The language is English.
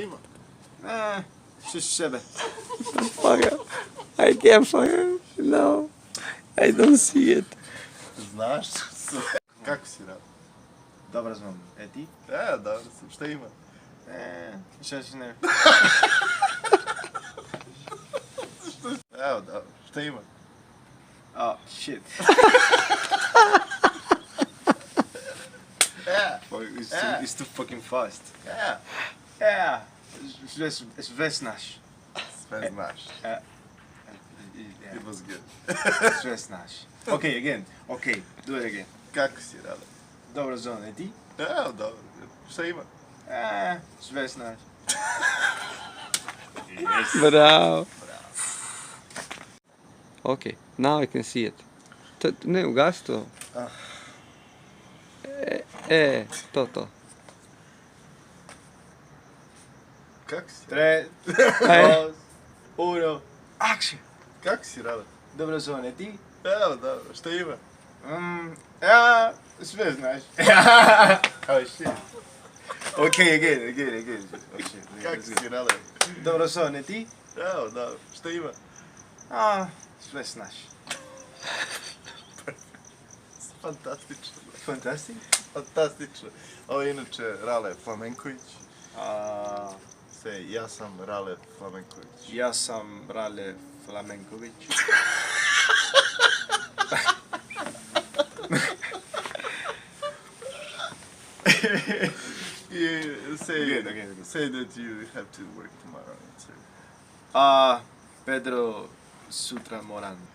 ima? Šeš sebe. Fuck it. I can't fucking, no. I don't see it. Znaš sve. Kako si rad? Dobro znam. Ti? Dobro sam. Šta ima? Šta si ne? Evo, dobro. Šta ima? Oh, shit. Fuck, it's too fucking fast. Sve znaš. Sve znaš. Yeah. It was good. Sve znaš. Okay, again. Okay, do it again. Kako si rad? Dobro znam. Ti? Evo, dobro. Šta ima? Sve znaš. Bravo. Okay, now I can see it. Ne, ugasi to. To. Kako si? 3, 2, 1, action! Kako si rad? Dobro znam. Ti? Evo, dobro. Šta ima? Sve znaš. Oh shit. Okay, again. Oh shit. Kako si rad? Dobro znam. Ti? Evo, dobro. Šta ima? Sve znaš. Fantastično. Fantastično. Ovo je inače Rale Flamenković. Ja sam Rale Flamenković. Ja sam Rale Flamenković. Again. Say that you have to work tomorrow. Pedro sutra moram.